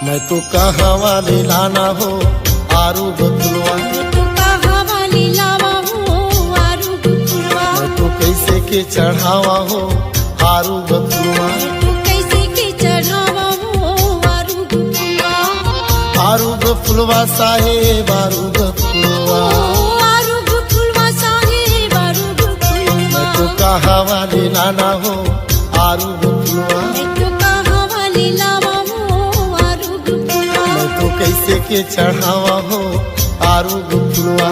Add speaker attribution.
Speaker 1: मैं तो कहाँ वाली लाना हो आरू बतुलवा, मैं तो कैसे के चढ़ावा हो आरू बतुलवा, आरू बतुलवा साहेब आरू बतुलवा, मैं तो कहाँ वाली लाना हो आरू बतुलवा, मैं तो कैसे के चढ़ावा हो आरू बतुलवा।